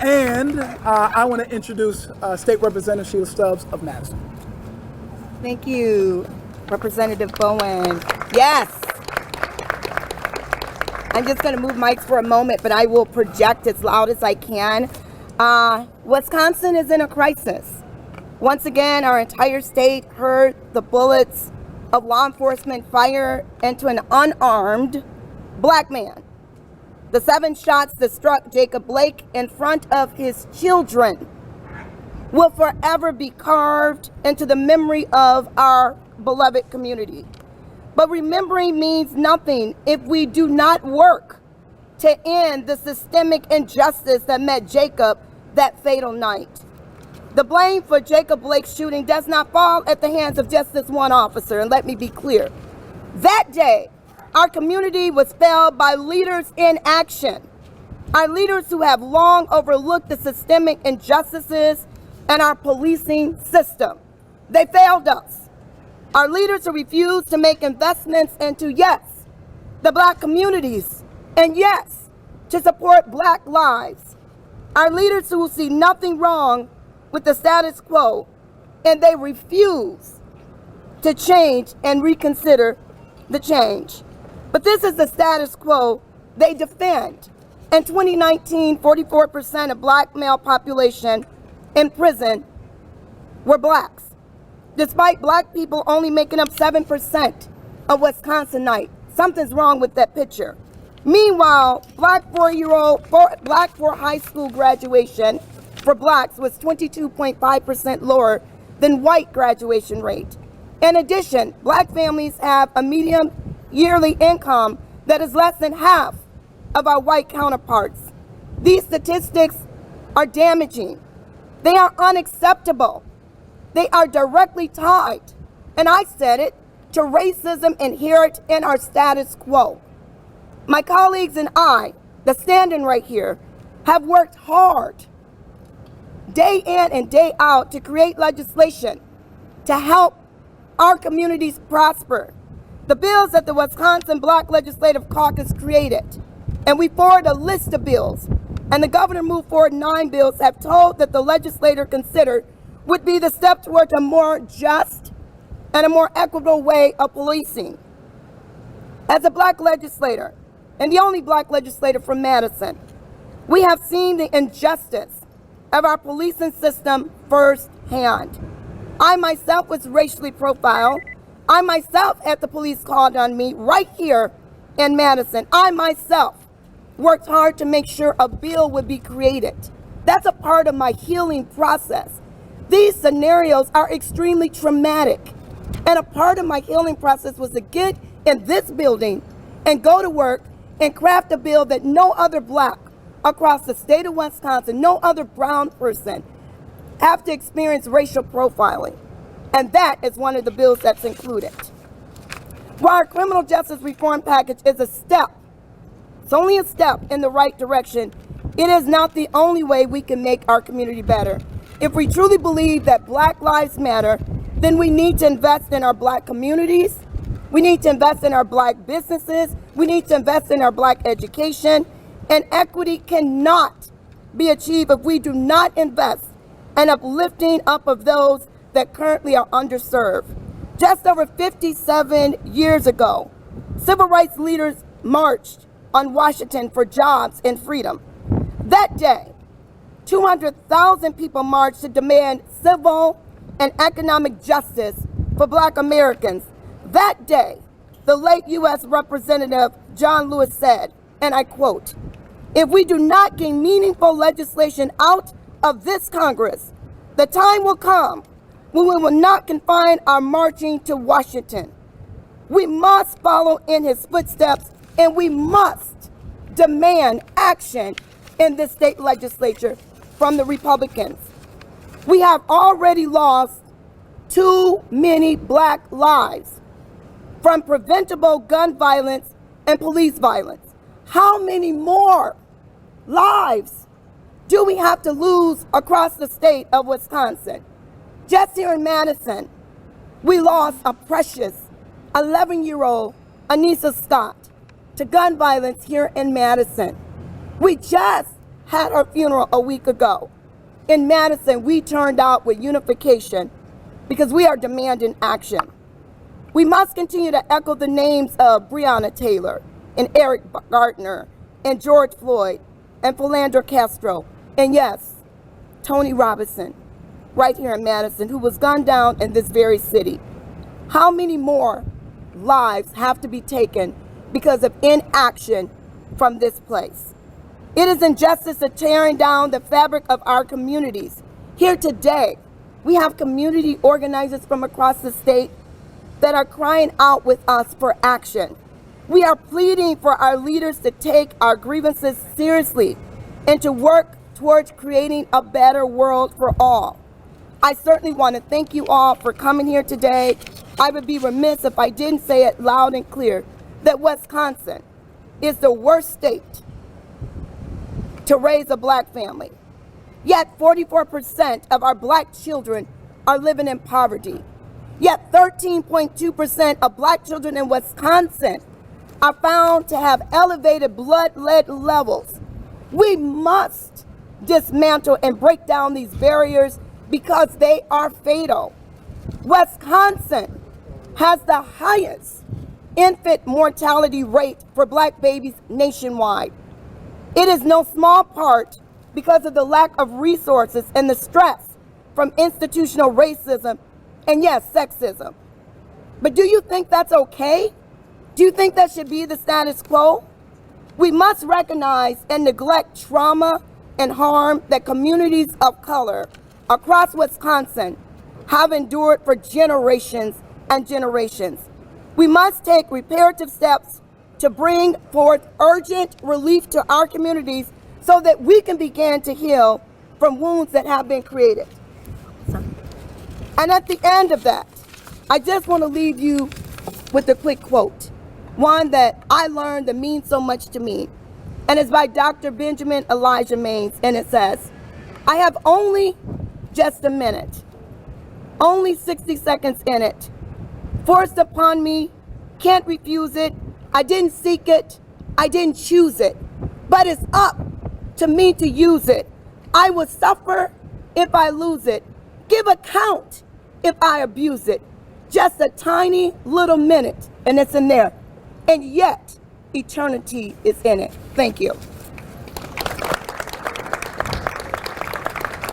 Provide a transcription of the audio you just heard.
And I want to introduce State Representative Sheila Stubbs of Madison. Thank you, Representative Bowen. Yes. I'm just going to move mics for a moment, but I will project as loud as I can. Wisconsin is in a crisis. Once again, our entire state heard the bullets of law enforcement fire into an unarmed black man. The 7 shots that struck Jacob Blake in front of his children will forever be carved into the memory of our beloved community. But remembering means nothing if we do not work to end the systemic injustice that met Jacob that fatal night. The blame for Jacob Blake's shooting does not fall at the hands of just this one officer, and let me be clear. That day, our community was failed by leaders in action. Our leaders who have long overlooked the systemic injustices in our policing system. They failed us. Our leaders who refuse to make investments into, yes, the black communities, and yes, to support black lives. Our leaders who see nothing wrong with the status quo, and they refuse to change and reconsider the change. But this is the status quo they defend. In 2019, 44% of black male population in prison were blacks, despite black people only making up 7% of Wisconsinites. Something's wrong with that picture. Meanwhile, black for high school graduation for blacks was 22.5% lower than white graduation rate. In addition, black families have a median yearly income that is less than half of our white counterparts. These statistics are damaging. They are unacceptable. They are directly tied, and I said it, to racism inherent in our status quo. My colleagues and I, that's standing right here, have worked hard, day in and day out, to create legislation to help our communities prosper. The bills that the Wisconsin Black Legislative Caucus created, and we forwarded a list of bills, and the governor moved forward 9 bills, have told that the legislator considered would be the step towards a more just and a more equitable way of policing. As a black legislator, and the only black legislator from Madison, we have seen the injustice of our policing system firsthand. I myself was racially profiled. I myself had the police called on me right here in Madison. I myself worked hard to make sure a bill would be created. That's a part of my healing process. These scenarios are extremely traumatic. And a part of my healing process was to get in this building and go to work and craft a bill that no other black across the state of Wisconsin, no other brown person, have to experience racial profiling. And that is one of the bills that's included. While our criminal justice reform package is a step, it's only a step in the right direction, it is not the only way we can make our community better. If we truly believe that Black lives matter, then we need to invest in our black communities. We need to invest in our black businesses. We need to invest in our black education. And equity cannot be achieved if we do not invest in uplifting up of those that currently are underserved. Just over 57 years ago, civil rights leaders marched on Washington for jobs and freedom. That day, 200,000 people marched to demand civil and economic justice for black Americans. That day, the late U.S. Representative John Lewis said, and I quote, "If we do not gain meaningful legislation out of this Congress, the time will come when we will not confine our marching to Washington. We must follow in his footsteps, and we must demand action in this state legislature from the Republicans. We have already lost too many black lives from preventable gun violence and police violence. How many more lives do we have to lose across the state of Wisconsin? Just here in Madison, we lost a precious 11-year-old Anissa Scott to gun violence here in Madison. We just had her funeral a week ago. In Madison, we turned out with unification because we are demanding action. We must continue to echo the names of Breonna Taylor and Eric Gardner and George Floyd and Philander Castro, and yes, Tony Robinson, right here in Madison, who was gunned down in this very city. How many more lives have to be taken because of inaction from this place? It is injustice of tearing down the fabric of our communities. Here today, we have community organizers from across the state that are crying out with us for action. We are pleading for our leaders to take our grievances seriously and to work towards creating a better world for all. I certainly want to thank you all for coming here today. I would be remiss if I didn't say it loud and clear that Wisconsin is the worst state to raise a black family. Yet 44% of our black children are living in poverty. Yet 13.2% of black children in Wisconsin are found to have elevated blood lead levels. We must dismantle and break down these barriers because they are fatal. Wisconsin has the highest infant mortality rate for black babies nationwide. It is no small part because of the lack of resources and the stress from institutional racism and yes, sexism. But do you think that's okay? Do you think that should be the status quo? We must recognize and neglect trauma and harm that communities of color across Wisconsin have endured for generations and generations. We must take reparative steps to bring forth urgent relief to our communities so that we can begin to heal from wounds that have been created. And at the end of that, I just want to leave you with a quick quote, one that I learned that means so much to me, and it's by Dr. Benjamin Elijah Maines, and it says, "I have only just a minute, only 60 seconds in it, forced upon me, can't refuse it, I didn't seek it, I didn't choose it, but it's up to me to use it. I will suffer if I lose it, give account if I abuse it. Just a tiny little minute, and it's in there, and yet eternity is in it." Thank you.